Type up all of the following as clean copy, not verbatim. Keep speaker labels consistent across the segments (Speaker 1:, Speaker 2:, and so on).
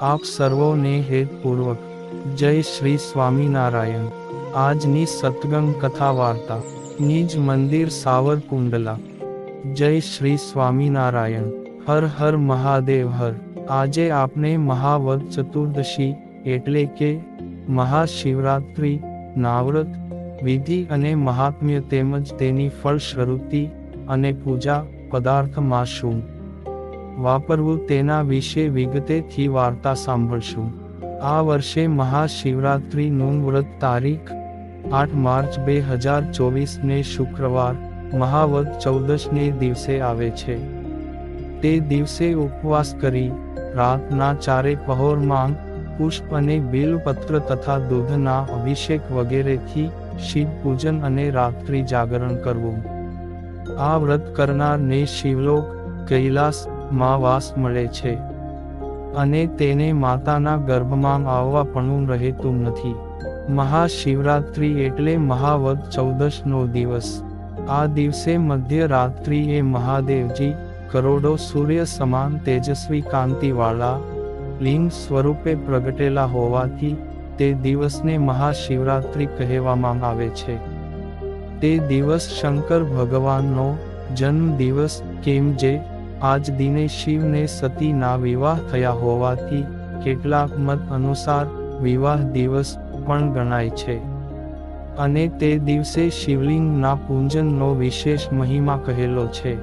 Speaker 1: આપ સર્વોને હેતપૂર્વક જય શ્રી સ્વામિનારાયણ। આજની સત્સંગ કથા વાર્તા નિજ મંદિર સાવરકુંડલા। જય શ્રી સ્વામિનારાયણ। હર હર મહાદેવ હર। આજે આપણે મહાવદ ચતુર્દશી એટલે કે મહાશિવરાત્રિ ના વ્રત વિધિ અને મહાત્મ્ય તેમજ તેની ફળશ્રુતિ અને પૂજા પદાર્થમાં શું વાપરવું તેના વિશે વિગતેથી વાર્તા સાંભળશું। આ વર્ષે મહાશિવરાત્રિનું વ્રત તારીખ 8 માર્ચ 2024 ને શુક્રવાર મહાવદ ચૌદશને દિવસે આવે છે। તે દિવસે ઉપવાસ કરી રાતના 4 પહોરમાં પુષ્પ અને બીલપત્ર તથા દૂધના અભિષેક વગેરેથી શિવ પૂજન અને રાત્રિ જાગરણ કરવું। આ વ્રત કરનારને શિવલોક કૈલાસ માં વાસ મળે છે અને તેને માતાના ગર્ભમાં આવવાપણું રહેતું નથી। મહાશિવરાત્રિ એટલે મહાવદ ચૌદશનો દિવસ। આ દિવસે મધ્યરાત્રિએ મહાદેવજી કરોડો સૂર્ય સમાન તેજસ્વી કાંતિવાળા લિંગ સ્વરૂપે પ્રગટેલા હોવાથી તે દિવસને મહાશિવરાત્રિ કહેવામાં આવે છે। તે દિવસ શંકર ભગવાનનો જન્મ દિવસ કેમ જે આજ દિને શિવને સતીના વિવાહ થયા હોવાથી કેટલાક મત અનુસાર વિવાહ દિવસ પણ ગણાય છે અને તે દિવસે શિવલિંગના પૂજનનો વિશેષ મહિમા કહેલો છે।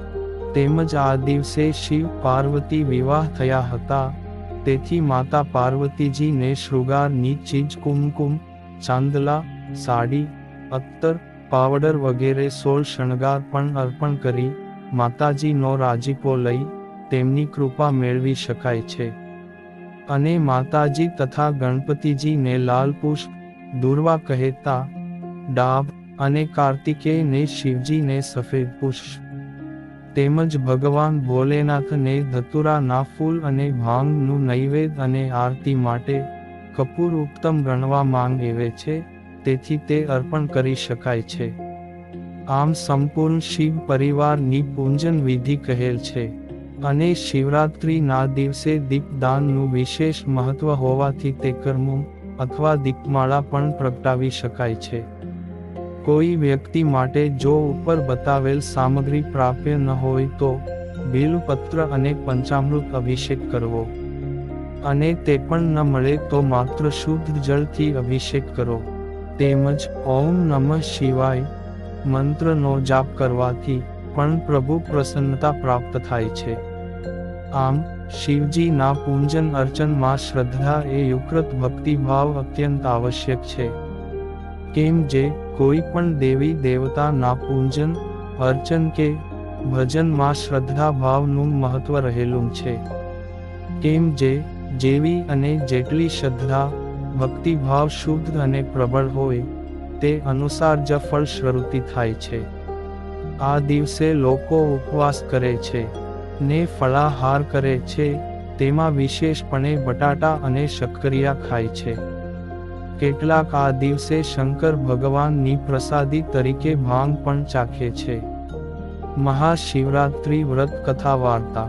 Speaker 1: તેમજ આ દિવસે શિવ પાર્વતી વિવાહ થયા હતા, તેથી માતા પાર્વતીજીને શૃંગારની ચીજ કુમકુમ, ચાંદલા, સાડી, અત્તર, પાવડર વગેરે 16 શણગાર પણ અર્પણ કરી માતાજીનો રાજીપો લઈ તેમની કૃપા મેળવી શકાય છે અને માતાજી તથા ગણપતિજીને લાલ પુષ્પ, દુર્વા કહેતા ડાબ અને કાર્તિકેયને શિવજીને સફેદ પુષ્પ તેમજ ભગવાન ભોલેનાથને ધતુરાના ફૂલ અને ભાંગનું નૈવેદ્ય અને આરતી માટે કપૂર ઉત્તમ ગણવામાં આવે છે, તેથી તે અર્પણ કરી શકાય છે। આમ સંપૂર્ણ શિવ પરિવારની પૂજન વિધિ કહેલ છે અને શિવરાત્રિના દિવસે દીપદાનનું વિશેષ મહત્વ હોવાથી તે કરવું અથવા દીપમાળા પણ પ્રગટાવી શકાય છે। કોઈ વ્યક્તિ માટે જો ઉપર બતાવેલ સામગ્રી પ્રાપ્ય ન હોય તો બીલપત્ર અને પંચામૃત અભિષેક કરવો અને તે પણ ન મળે તો માત્ર શુદ્ધ જળથી અભિષેક કરો તેમજ ઓમ નમઃ શિવાય મંત્રનો જાપ કરવાથી પણ પ્રભુ પ્રસન્નતા પ્રાપ્ત થાય છે। આમ શિવજીના પૂજન અર્ચનમાં શ્રદ્ધા એ યુક્ત ભક્તિભાવ અત્યંત આવશ્યક છે, કેમ જે કોઈ પણ દેવી દેવતાના પૂજન અર્ચન કે ભજનમાં શ્રદ્ધા ભાવનું મહત્વ રહેલું છે। કેમ જે જેવી અને જેટલી શ્રદ્ધા ભક્તિભાવ શુદ્ધ અને પ્રબળ હોય તે અનુસાર જ ફળશ્રુતિ થાય છે। આ દિવસે લોકો ઉપવાસ કરે છે ને ફળાહાર કરે છે, તેમાં વિશેષપણે બટાટા અને શક્કરિયા ખાય છે। કેટલાક આ દિવસે શંકર ભગવાનની પ્રસાદી તરીકે ભાંગ પણ ચાખે છે। મહાશિવરાત્રિ વ્રત કથા વાર્તા।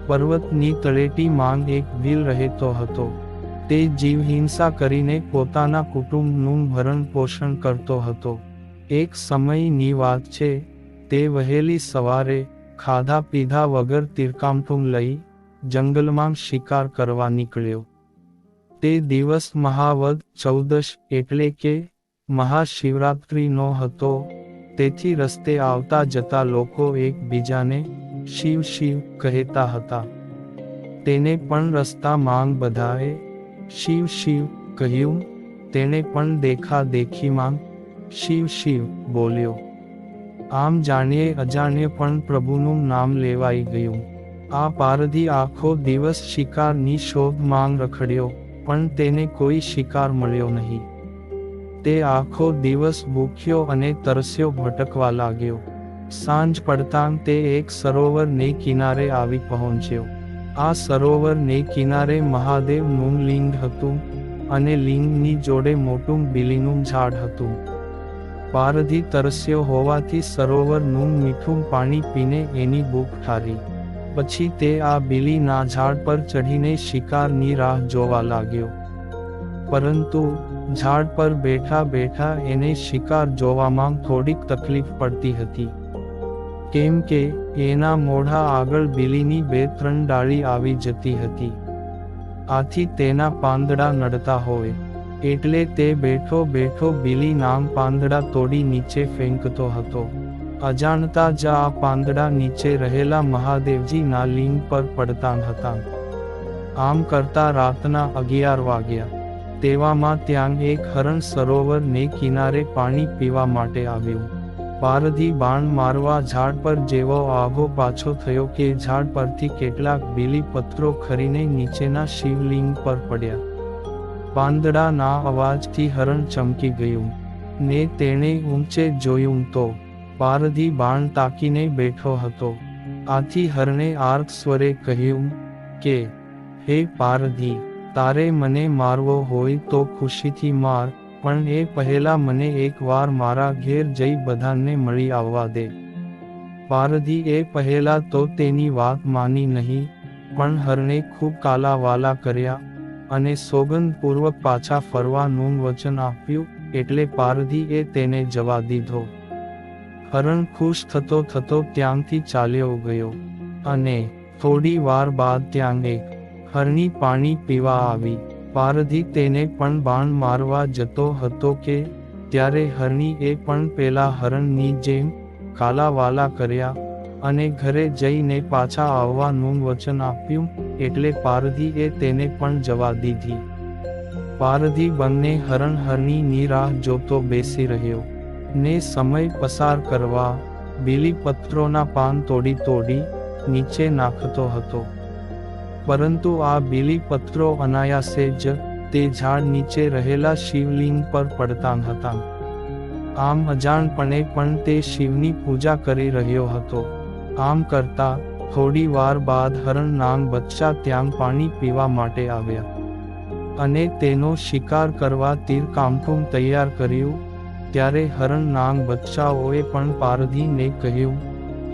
Speaker 1: પર્વતની તળેટી માંગ એક ભીલ રહેતો હતો। તે જીવહિંસા કરીને પોતાના કુટુંબનું ભરણ પોષણ કરતો હતો। એક સમયની વાત છે, તે વહેલી સવારે ખાધા પીધા વગર તીરકામઠું લઈ જંગલમાં શિકાર કરવા નીકળ્યો। તે દિવસ મહાવદ ચૌદશ એટલે કે મહાશિવરાત્રિનો હતો, તેથી રસ્તે આવતા જતા લોકો એકબીજાને શિવ શિવ કહેતા હતા। તેને પણ રસ્તામાં બધાએ શિવ શિવ કહ્યું। તેણે પણ દેખા દેખીમાં શિવ શિવ બોલ્યો। આમ જાણીએ અજાણ્યે પણ પ્રભુનું નામ લેવાઈ ગયું। આ પારધી આખો દિવસ શિકારની શોધમાં રખડ્યો, પણ તેને કોઈ શિકાર મળ્યો નહીં। તે આખો દિવસ ભૂખ્યો અને તરસ્યો ભટકવા લાગ્યો। સાંજ પડતાં તે એક સરોવરને કિનારે આવી પહોંચ્યો। આ સરોવરને કિનારે મહાદેવનું લિંગ હતું અને લિંગની જોડે મોટું બીલીનું ઝાડ હતું। પારધી તરસ્યો હોવાથી સરોવરનું મીઠું પાણી પીને એની ભૂખ ઠારી। પછી તે આ બીલીના ઝાડ પર ચઢીને શિકારની રાહ જોવા લાગ્યો. પરંતુ ઝાડ પર બેઠા બેઠા એને શિકાર જોવામાં થોડીક તકલીફ પડતી હતી, કેમ કે એના મોઢા આગળ બીલીની 2-3 ડાળી આવી જતી હતી. આથી તેના પાંદડા નડતા હોય એટલે તે બેઠો બેઠો બીલીના પાંદડા તોડી નીચે ફેંકતો હતો. અજાણતા જ આ પાંદડા નીચે રહેલા મહાદેવજીના લિંગ પર પડતા હતા. આમ કરતા રાતના 11 વાગ્યા. તેવામાં ત્યાં એક હરણ સરોવરને કિનારે પાણી પીવા માટે આવ્યું. પારધી બાણ મારવા ઝાડ પર જેવો આઘો પાછો થયો કે ઝાડ પરથી કેટલાક બીલી પત્રો ખરીને નીચેના શિવલિંગ પર પડ્યા. પાંદડાના અવાજથી હરણ ચમકી ગયું ને તેણે ઊંચે જોયું તો પારધી બાણ તાકીને બેઠો હતો. આથી હરણે આર્ત સ્વરે કહ્યું કે, હે પારધી, તારે મને મારવો હોય તો ખુશીથી માર, પણ એ પહેલા મને એકવાર મારા ઘેર જઈ બધાને મળી આવવા દે. પારધી એ પહેલા તો તેની વાત માની નહીં, પણ હરણે ખૂબ કાલાવાલા કર્યા અને સોગંદપૂર્વક પાછા ફરવાનું વચન આપ્યું, એટલે પારધીએ તેને જવા દીધો. હરણ ખુશ થતો થતો ત્યાંથી ચાલ્યો ગયો અને થોડી વાર બાદ ત્યાં એક હરણી પાણી પીવા આવી. પારધી તેને પણ બાણ મારવા જતો હતો કે ત્યારે હરણીએ પણ પેલા હરણની જેમ કાલાવાલા કર્યા અને ઘરે જઈને પાછા આવવાનું વચન આપ્યું, એટલે પારધીએ તેને પણ જવા દીધી. પારધી બંને હરણ હરણીની રાહ જોતો બેસી રહ્યો ને સમય પસાર કરવા બીલીપત્રોના પાન તોડી તોડી નીચે નાખતો હતો. પરંતુ આ બીલીપત્રો અનાયાસે જ તે ઝાડ નીચે રહેલા શિવલિંગ પર પડતા હતા. આમ અજાણપણે પણ તે શિવની પૂજા કરી રહ્યો હતો. આમ કરતા થોડી વાર બાદ હરણ નાગ બચ્ચા ત્યાં પાણી પીવા માટે આવ્યા અને તેનો શિકાર કરવા તીર કામઠું તૈયાર કર્યું. ત્યારે હરણ નાગ બચ્ચાઓએ પણ પારધીને કહ્યું,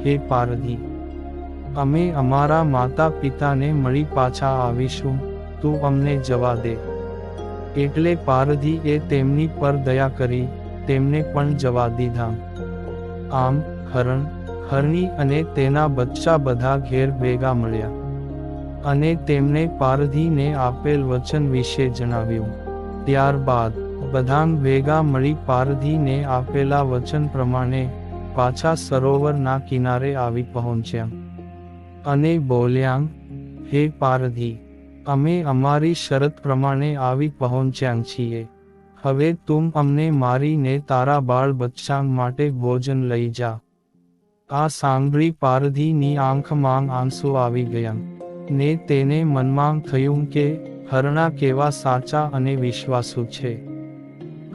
Speaker 1: હે પારધી, અમે અમારા માતા પિતાને મળી પાછા આવીશું, તું અમને જવા દે. એટલે પારધીએ તેમની પર દયા કરી તેમને પણ જવા દીધા. આમ હરણ, હરણી અને તેના બચ્ચા બધા ઘેર ભેગા મળ્યા અને તેમને પારધીને આપેલ વચન વિશે જણાવ્યું. ત્યારબાદ બધાં ભેગા મળી પારધીને આપેલા વચન પ્રમાણે પાછા સરોવરના કિનારે આવી પહોંચ્યા અને બોલ્યા, હે પારધી, અમે અમારી શરત પ્રમાણે આવી પહોંચ્યા છીએ. હવે તું અમને મારીને તારા બાળ બચ્ચા માટે ભોજન લઈ જા. આ સાંભળી પારધીની આંખમાં આંસુ આવી ગયા ને તેને મનમાં થયું કે હરણા કેવા સાચા અને વિશ્વાસુ છે.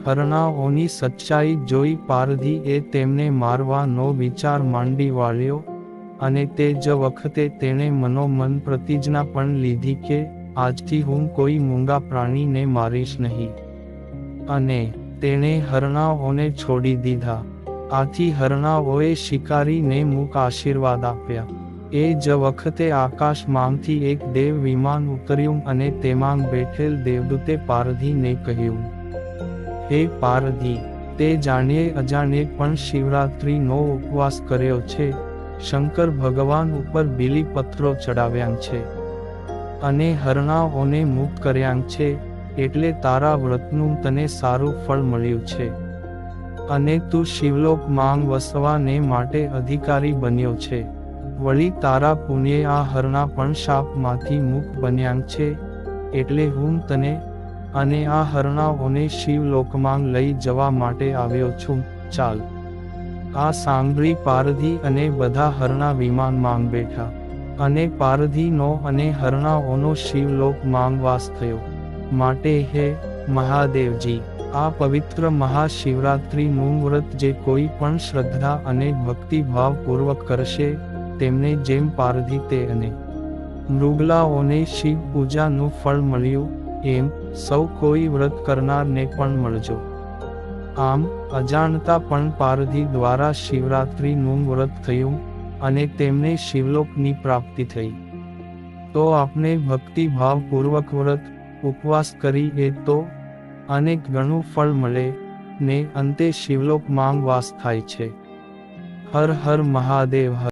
Speaker 1: હરણાઓની સચ્ચાઈ જોઈ પારધીએ તેમને મારવાનો વિચાર માંડી વાળ્યો અને તે જ વખતે તેણે મનોમન પ્રતિજ્ઞા પણ લીધી કે આજથી હું કોઈ મૂંગા પ્રાણીને મારીશ નહીં. અને તેણે હરણાઓને છોડી દીધા. આથી હરણાઓએ શિકારીને મૂક આશીર્વાદ આપ્યા. એ જ વખતે આકાશમાંથી એક દેવ વિમાન ઉતર્યું અને તેમાં બેઠેલ દેવદૂતે પારધીને કહ્યું, હે પારધી, તે જાણીએ અજાણે પણ શિવરાત્રિનો ઉપવાસ કર્યો છે, શંકર ભગવાન ઉપર બીલીપત્રો ચડાવ્યા છે અને હરણાઓને મુક્ત કર્યા છે, એટલે તારા વ્રતનું તને સારું ફળ મળ્યું છે અને તું શિવલોકમાં વસવાને માટે અધિકારી બન્યો છે. વળી તારા પુણ્યે આ હરણા પણ શાપમાંથી મુક્ત બન્યા છે, એટલે હું તને અને આ હરણાઓને શિવલોકમાં લઈ જવા માટે આવ્યો છું, ચાલ. આ સાંભળી પારધી અને બધા હરણા વિમાનમાં બેઠા અને પારધીનો અને હરણાઓનો શિવલોકમાં વાસ થયો. માટે હે મહાદેવજી, આ પવિત્ર મહાશિવરાત્રિનું વ્રત જે કોઈ પણ શ્રદ્ધા અને ભક્તિભાવપૂર્વક કરશે, તેમને જેમ પારધી તે અને મૃગલાઓને શિવ પૂજાનું ફળ મળ્યું, એમ સૌ કોઈ વ્રત કરનારને પણ મળજો. આમ અજાણતા પણ પારધી દ્વારા શિવરાત્રિનું વ્રત થયું અને તેમને શિવલોકની પ્રાપ્તિ થઈ. તો આપણે ભક્તિભાવપૂર્વક વ્રત ઉપવાસ કરીએ તો અનેક ગણું ફળ મળે ને અંતે શિવલોકમાં વાસ થાય છે. હર હર મહાદેવ.